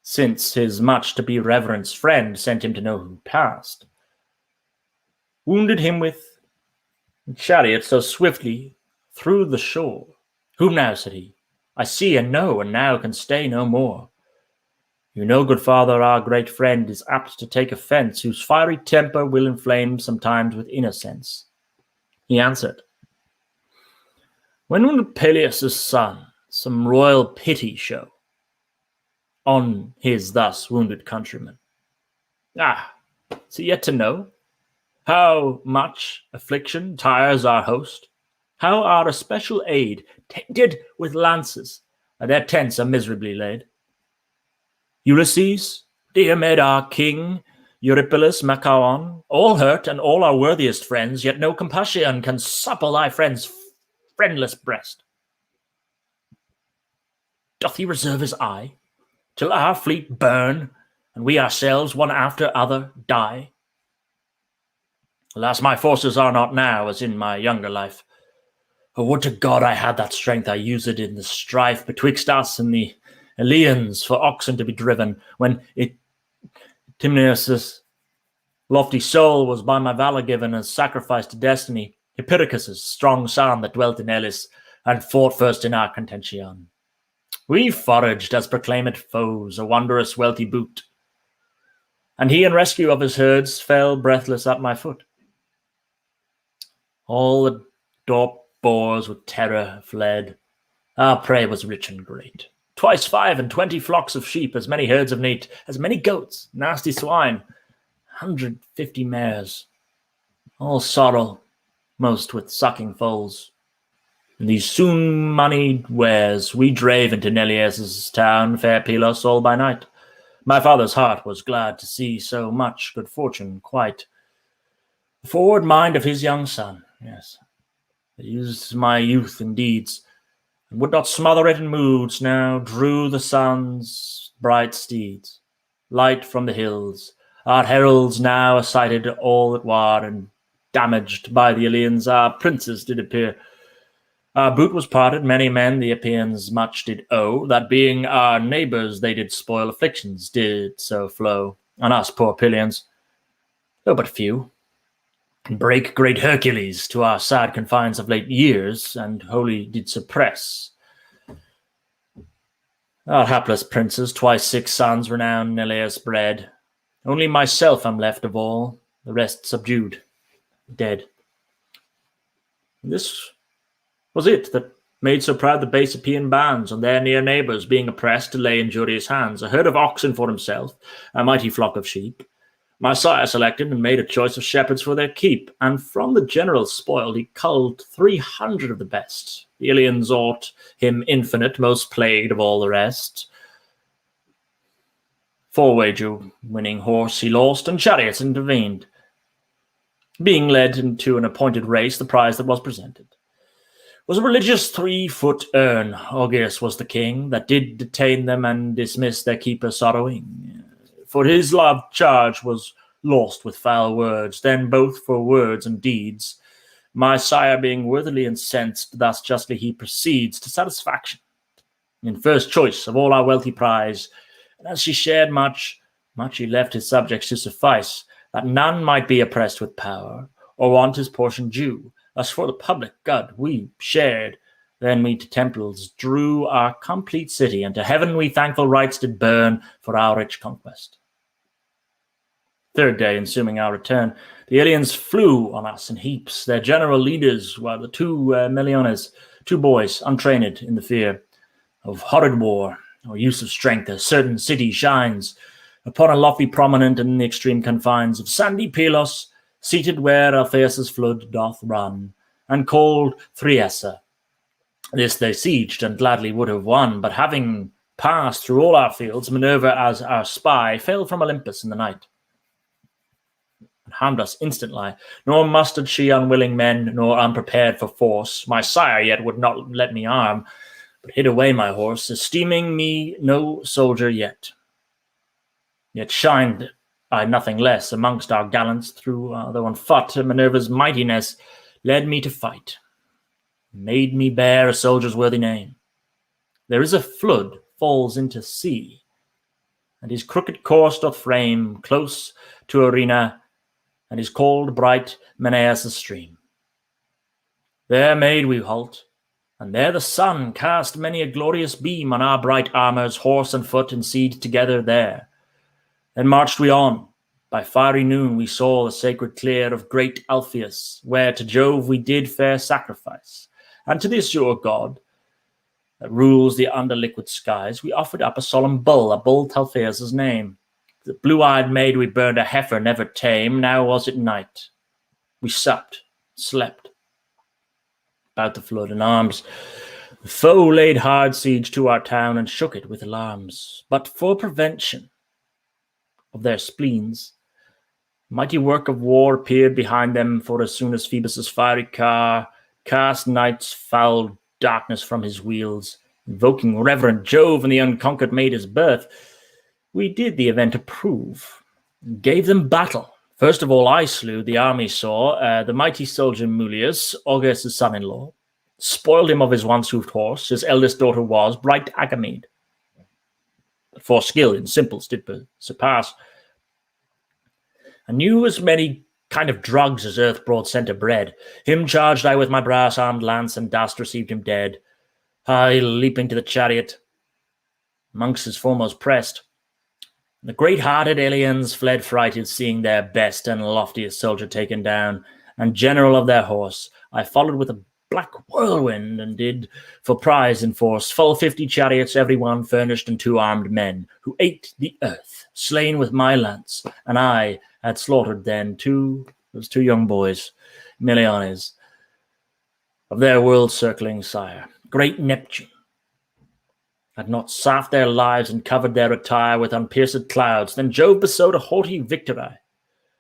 since his much to be reverenced friend sent him to know who passed. Wounded him with chariot so swiftly through the shore. Whom now, said he, I see and know, and now can stay no more. You know, good father, our great friend is apt to take offence, whose fiery temper will inflame sometimes with innocence. He answered, when would Peleus' son some royal pity show on his thus wounded countryman? Is it yet to know how much affliction tires our host? How our especial aid, tainted with lances, their tents are miserably laid? Ulysses, Diomed our king, Eurypylus, Machaon, all hurt, and all our worthiest friends, yet no compassion can supple thy friend's friendless breast. Doth he reserve his eye till our fleet burn, and we ourselves one after other die? Alas, my forces are not now as in my younger life. Oh, would to God I had that strength I used it in the strife betwixt us and the Ilians, for oxen to be driven, when Timneus' lofty soul was by my valour given as sacrifice to destiny, Hippicus' strong son that dwelt in Elis, and fought first in our contention. We foraged as proclaimed foes, a wondrous wealthy boot, and he in rescue of his herds fell breathless at my foot. All the dorp boars with terror fled. Our prey was rich and great. Twice 25 flocks of sheep, as many herds of neat, as many goats, nasty swine, 150 mares, all sorrel, most with sucking foals. In these soon moneyed wares we drave into Neleus' town, fair Pylos, all by night. My father's heart was glad to see so much good fortune, quite the forward mind of his young son, yes. I used my youth in deeds, and would not smother it in moods, now drew the sun's bright steeds, light from the hills. Our heralds now sighted all that war, and damaged by the Ilians our princes did appear. Our boot was parted, many men the Epeans much did owe, that being our neighbours they did spoil, afflictions did so flow on us poor Pylians, though but few, and break great Hercules to our sad confines of late years, and wholly did suppress. Our hapless princes, twice 6 sons, renowned Neleus bred. Only myself am left of all, the rest subdued, dead. This was it that made so proud the base Epean bands, on their near neighbours being oppressed to lay injurious hands, a herd of oxen for himself, a mighty flock of sheep. My sire selected and made a choice of shepherds for their keep, and from the general spoil he culled 300 of the best. The Ilians ought him infinite, most plagued of all the rest. 4 wager winning horse he lost, and chariots intervened, being led into an appointed race. The prize that was presented was a religious 3-foot urn. Augeas was the king that did detain them and dismiss their keeper sorrowing. For his love charge was lost with foul words, then both for words and deeds. My sire being worthily incensed, thus justly he proceeds to satisfaction, in first choice of all our wealthy prize. And as she shared much he left his subjects to suffice, that none might be oppressed with power, or want his portion due. Thus for the public good we shared. Then we to temples drew our complete city, and to heaven we thankful rites did burn for our rich conquest. 3rd day ensuing our return, the Ilians flew on us in heaps. Their general leaders were the 2 Meliones, 2 boys untrained in the fear of horrid war or use of strength. A certain city shines upon a lofty prominent in the extreme confines of sandy Pylos, seated where Alpheus' flood doth run, and called Thriessa. This they sieged and gladly would have won, but having passed through all our fields, Minerva as our spy fell from Olympus in the night, and harmed us instantly. Nor mustered she unwilling men, nor unprepared for force. My sire yet would not let me arm, but hid away my horse, esteeming me no soldier yet. Yet shined I nothing less amongst our gallants, through, though on foot, Minerva's mightiness led me to fight, made me bear a soldier's worthy name. There is a flood falls into sea, and his crooked course doth frame close to arena, and is called bright Menaius' stream. There made we halt, and there the sun cast many a glorious beam on our bright armours, horse and foot, and seed together there. Then marched we on. By fiery noon we saw the sacred clear of great Alpheus, where to Jove we did fair sacrifice, and to the azure god that rules the under liquid skies we offered up a solemn bull, a bull to Alpheus' name. The blue-eyed maid we burned, a heifer never tame. Now was it night. We supped, slept. About the flood in arms, the foe laid hard siege to our town and shook it with alarms. But for prevention of their spleens, mighty work of war appeared behind them, for as soon as Phoebus' fiery car cast night's foul darkness from his wheels, invoking reverend Jove and the unconquered made his birth, we did the event approve, and gave them battle. First of all I slew, the army saw, the mighty soldier Mulius, Augeas' son-in-law, spoiled him of his once-hoofed horse. His eldest daughter was bright Agamemnon, but for skill in simples did surpass, and knew as many kind of drugs as earth broad centre bred. Him charged I with my brass-armed lance, and dust received him dead. I, leaping to the chariot, amongst his foremost pressed. The great-hearted Ilians fled frighted, seeing their best and loftiest soldier taken down, and general of their horse. I followed with a black whirlwind, and did for prize enforce full 50 chariots, every one furnished, and 2 armed men, who ate the earth, slain with my lance, and I had slaughtered then those 2 young boys, Meliones, of their world-circling sire, great Neptune, had not sapped their lives and covered their attire with unpierced clouds. Then Jove bestowed a haughty victory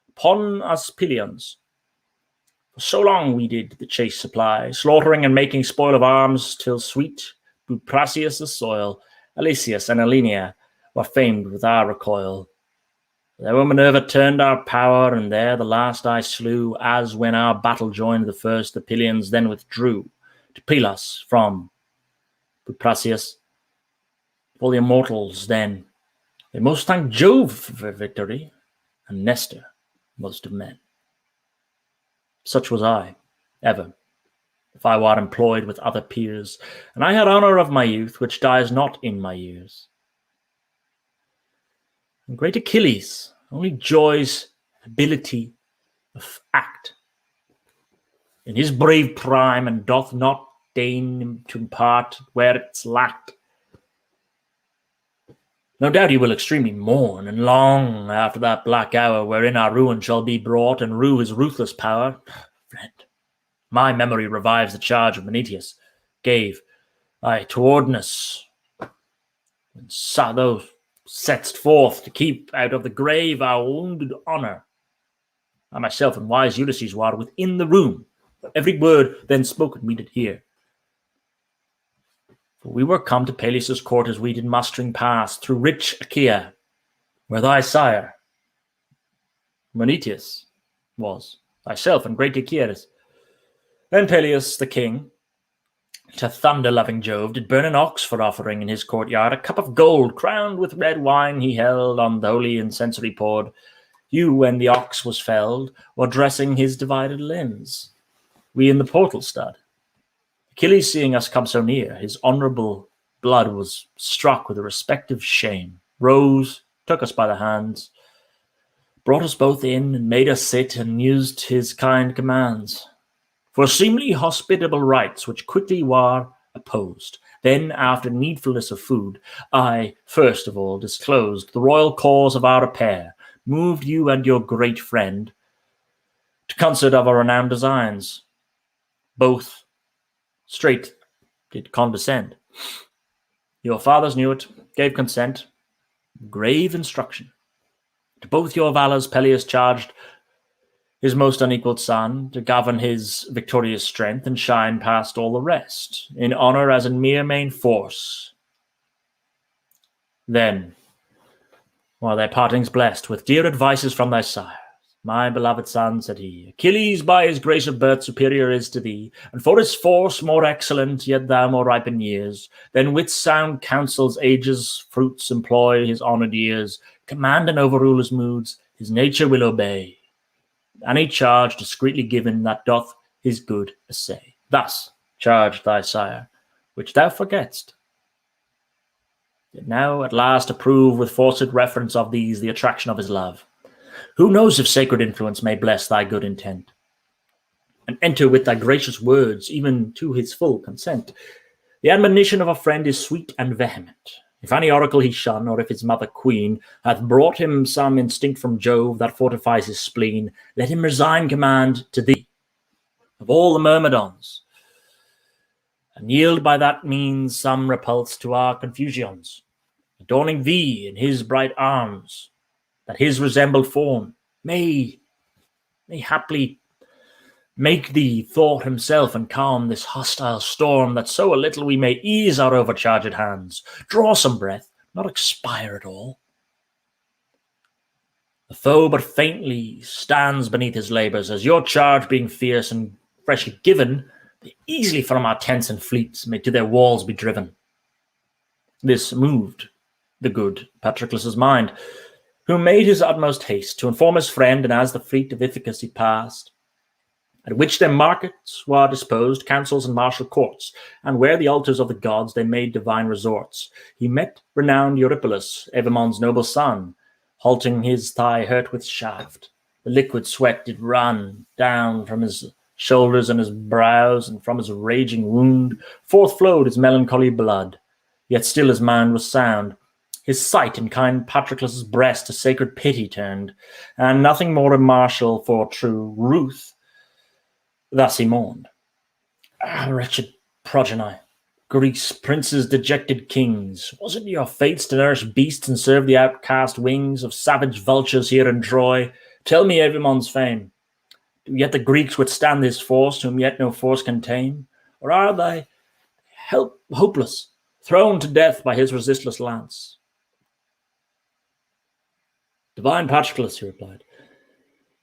upon us Pylians, For so long we did the chase supply, slaughtering and making spoil of arms, till sweet Buprasius the soil, Alesius and Alenia were famed with our recoil. There where Minerva turned our power, and there the last I slew, as when our battle joined the first, the Pylians then withdrew to Pylos from Buprasius. For the immortals then, they most thanked Jove for victory, and Nestor most of men. Such was I, ever, if I were employed with other peers, and I had honour of my youth, which dies not in my years. And great Achilles only joys ability of act in his brave prime, and doth not deign to impart where it's lacked. No doubt he will extremely mourn and long after that black hour wherein our ruin shall be brought, and rue his ruthless power. Friend, my memory revives the charge of Menetius gave towardness, when thou setst forth to keep out of the grave our wounded honour. I myself and wise Ulysses were within the room, every word then spoken we did hear. For we were come to Peleus' court as we did mustering pass through rich Achaea, where thy sire, Menetius, was, thyself and great Achilles. Then Peleus the king, to thunder-loving Jove, did burn an ox for offering in his courtyard. A cup of gold, crowned with red wine, he held, on the holy incensory poured. You, when the ox was felled, were dressing his divided limbs. We in the portal stood. Achilles, seeing us come so near, his honourable blood was struck with a respective shame, rose, took us by the hands, brought us both in, and made us sit, and used his kind commands. For seemly hospitable rites, which quickly were opposed. Then, after needfulness of food, I, first of all, disclosed the royal cause of our repair, moved you and your great friend to concert of our renowned designs. Both straight did condescend. Your fathers knew it, gave consent, grave instruction. To both your valours Peleus charged his most unequalled son, to govern his victorious strength and shine past all the rest, in honour as in mere main force. Then, while their partings blessed with dear advices from thy sire, my beloved son, said he, Achilles by his grace of birth superior is to thee, and for his force more excellent, yet thou more ripe in years. Then with sound counsels ages fruits employ his honoured years, command and overrule his moods, his nature will obey. Any charge discreetly given that doth his good essay. Thus charged thy sire, which thou forgett'st. Yet now at last approve with forced reference of these the attraction of his love. Who knows if sacred influence may bless thy good intent, and enter with thy gracious words even to his full consent? The admonition of a friend is sweet and vehement. If any oracle he shun, or if his mother queen hath brought him some instinct from Jove that fortifies his spleen, let him resign command to thee of all the Myrmidons, and yield by that means some repulse to our confusions, adorning thee in his bright arms, that his resembled form may haply make thee thought himself, and calm this hostile storm, that so a little we may ease our overcharged hands, draw some breath, not expire at all. The foe but faintly stands beneath his labours, as your charge being fierce and freshly given, they easily from our tents and fleets may to their walls be driven. This moved the good Patroclus' mind, who made his utmost haste to inform his friend, and as the fleet of Ithacus he passed, at which their markets were disposed, councils and martial courts, and where the altars of the gods they made divine resorts, he met renowned Eurypylus, Evamon's noble son, halting his thigh hurt with shaft. The liquid sweat did run down from his shoulders and his brows, and from his raging wound forth flowed his melancholy blood. Yet still his mind was sound. His sight in kind Patroclus' breast to sacred pity turned, and nothing more immartial for true ruth. Thus he mourned. Ah, wretched progeny, Greece, princes, dejected kings, was it your fates to nourish beasts and serve the outcast wings of savage vultures here in Troy? Tell me Evamon's fame. Do yet the Greeks withstand this force, whom yet no force can tame? Or are they hopeless, thrown to death by his resistless lance? Divine Patroclus, he replied,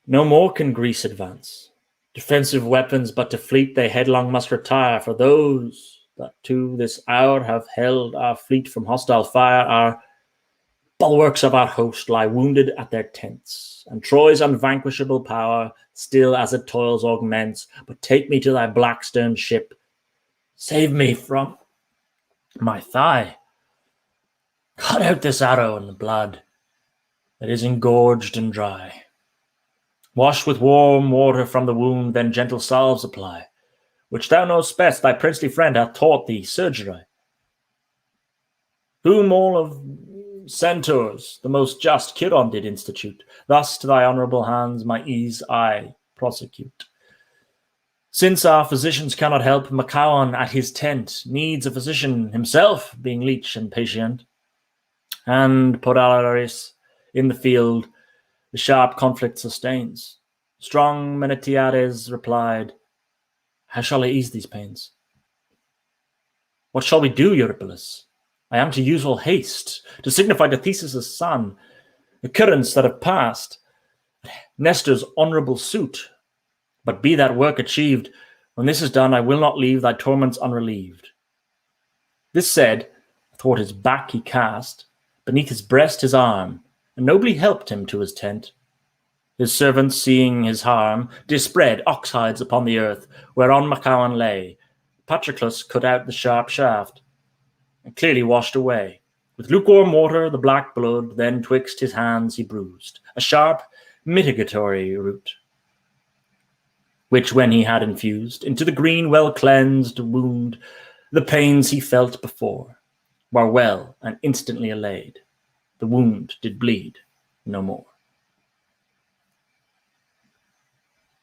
no more can Greece advance. Defensive weapons but to fleet they headlong must retire, for those that to this hour have held our fleet from hostile fire, our bulwarks of our host lie wounded at their tents, and Troy's unvanquishable power still as it toils augments. But take me to thy black-sterned ship, save me from my thigh. Cut out this arrow in the blood that is engorged and dry. Wash with warm water from the wound, then gentle salves apply, which thou know'st best thy princely friend hath taught thee surgery, whom all of centaurs the most just Chiron did institute. Thus to thy honourable hands my ease I prosecute. Since our physicians cannot help, Machaon at his tent needs a physician himself, being leech and patient. And Podalaris in the field the sharp conflict sustains. Strong Menetiades replied, how shall I ease these pains? What shall we do, Eurypylus? I am to use all haste, to signify to Theseus' son the currents that have passed, Nestor's honourable suit. But be that work achieved, when this is done, I will not leave thy torments unrelieved. This said, athwart his back he cast, beneath his breast his arm, and nobly helped him to his tent. His servants, seeing his harm, dispread ox hides upon the earth, whereon Machaon lay. Patroclus cut out the sharp shaft, and clearly washed away. With lukewarm water the black blood, then twixt his hands he bruised, a sharp mitigatory root, which when he had infused into the green well-cleansed wound, the pains he felt before were well and instantly allayed. The wound did bleed no more.